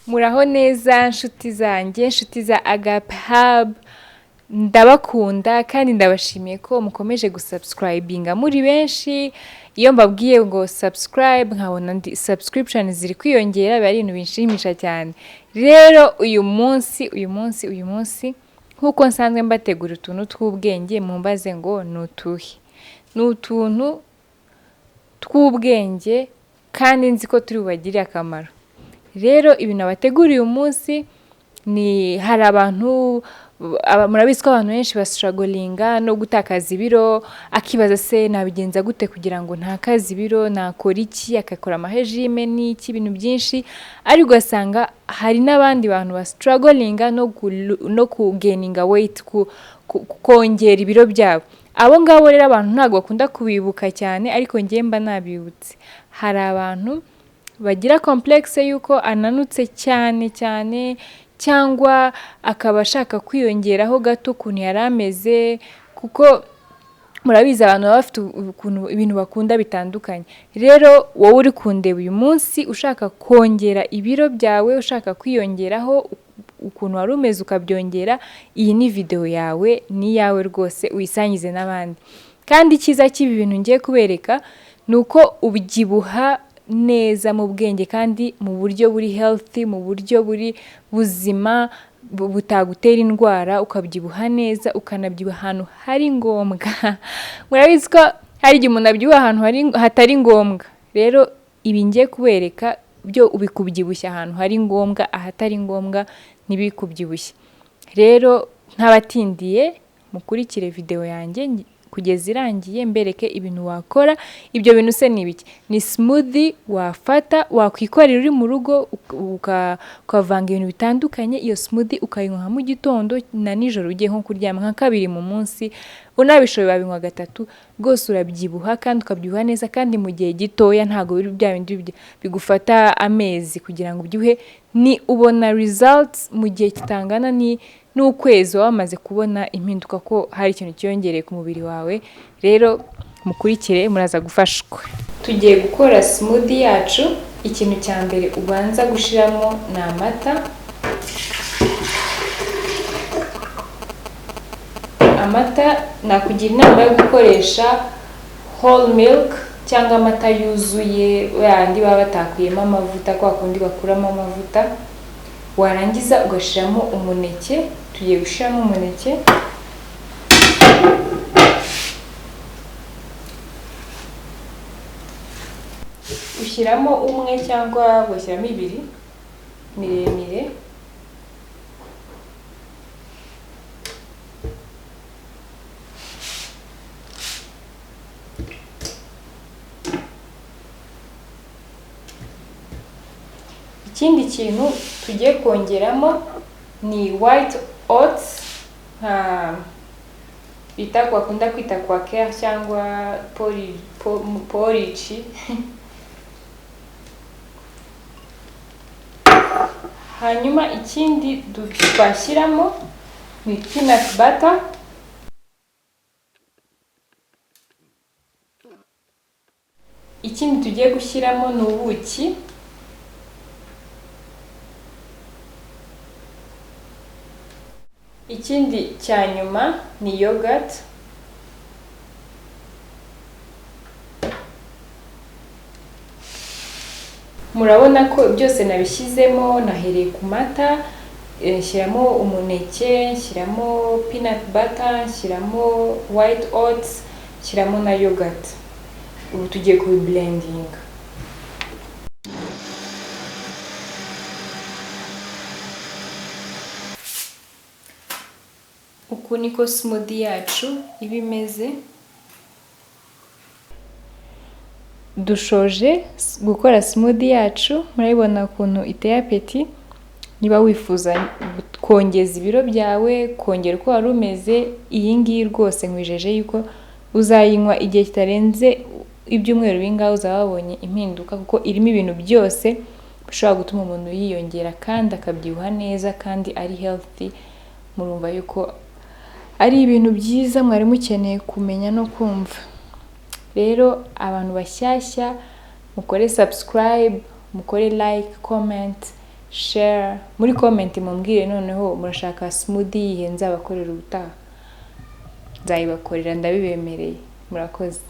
Muraho neza nshuti zanjye, nshuti za Agape Hub, ndabakunda kandi ndabashimiye ko mukomeje gusubscribinga muri benshi. Iyo mbabwiye ngo subscribe nkabona subscription ziri kwiyongera, biba ari ibintu binshimisha cyane. Rero uyu munsi nkuko nsanzwe mbategura utuntu tw'ubwenge, mumbaze ngo nutuhe. N'utuntu tw'ubwenge kandi nzi ko turi bubagirire akamaro. Rero ibintu abateguriye uyu munsi ni hari abantu murabizi ko abantu benshi bastrugglinga no gutakaza ibiro, akibaza se nabigenza gute kugira ngo ntakaze ibiro, nakora iki, akakora amahejime n'iki, ibintu byinshi, ariko ugasanga hari n'abandi bantu bastrugglinga no kugaininga weight, kongera ibiro byabo. Abo ngabo rero abantu ntabwo bakunda kubibuka cyane, ariko njye mba nabibutse. Hari abantu bagira complexe yuko ananutse cyane cyangwa akaba ashaka kwiyongeraho gato ukuntu yari ameze, kuko murabizi abantu baba bafite ibintu bakunda bitandukanye. Rero wowe uri kundeba uyu munsi ushaka kongera ibiro byawe, ushaka kwiyongeraho ukuntu wari umeze ukabyongera, iyi ni video yawe, ni yawe rwose, uyisangize n'abandi. Kandi icyiza cy'ibi bintu ngiye kubereka ni uko ubyibuha neza mu bwenge kandi mu buryo buri healthy, mu buryo buri buzima, butagutera indwara, ukabyibuha neza, ukanabyibuha ahantu hari ngombwa. Murabizi ko hari igihe umuntu abyibuha ahantu hatari ngombwa. Rero ibi ngiye kubereka byo ubikubyibushya ahantu hari ngombwa, ahatari ngombwa ntibikubyibushye. Rero ntabatindiye, mukurikire video yanjye kugeza irangiye, mbereke ibintu wakora. Ibyo bintu se ni ibiki? Ni smoothie wafata, wakwikorera uri mu rugo, ukavanga ibintu bitandukanye. Iyo smoothie ukayinywa mu gitondo na nijoro ugiye nko kuryama, nka 2 mu munsi. Unabishoboye babinywa 3, rwose urabyibuha kandi ukabyibuha neza, kandi mu gihe gitoya. Ntago bya bindi bigufata amezi kugira ngo ubyibuhe. Ni ubona results mu gihe kitangana n'ukwezi wamaze kubona impinduka, ko hari ikintu cyongereye ku mubiri wawe. Rero mukurikire, muraza gufashwa. Tugiye gukora smoothie yacu. Ikintu cya mbere ubanza gushiramo ni amata. Amata nakugira inama yo gukoresha whole milk cyangwa amata yuzuye, yandi baba batakuyemo amavuta, kwa kundi bakuramo amavuta. Warangiza ugashiramo umuneke. Tugiye gushiramo umuneke. Ushyiramo umwe cyangwa ugashyiramo 2 miremire. Ikindi kintu tugiye kongeramo ni white oats, bita bakunda kwita kwa care cyangwa porridge. Hanyuma ikindi twashyiramo ni peanut butter. Ikindi tugiye gushyiramo ni ubuki. Ikindi cya nyuma ni yogurt. Murabona ko byose nabishyizemo. Nahereye ku mata, nshyiramo umuneke, nshyiramo peanut butter, nshyiramo white oats, nshyiramo na yogurt. Ubu tugiye kubiblendinga. Uku niko smoothie yacu iba imeze. Dushoje gukora smoothie yacu, murabibona ukuntu iteye apeti. Niba wifuza kongeza ibiro byawe, kongera uko wari umeze, iyi ngiyi rwose nkwijeje yuko uzayinywa igihe kitarenze ibyumweru bingaho, uzaba wabonye impinduka, kuko irimo ibintu byose bishobora gutuma umuntu yiyongera kandi akabyibuha neza kandi ari healthy. Murumva yuko ari ibintu byiza mwari mukeneye kumenya no kumva. Rero abantu bashyashya, mukore subscribe, mukore like, comment, share, muri comment mumbwire noneho murashaka smoothie yihe nzabakorera ubutaha, nzayibakorera ndabibemereye. Murakoze.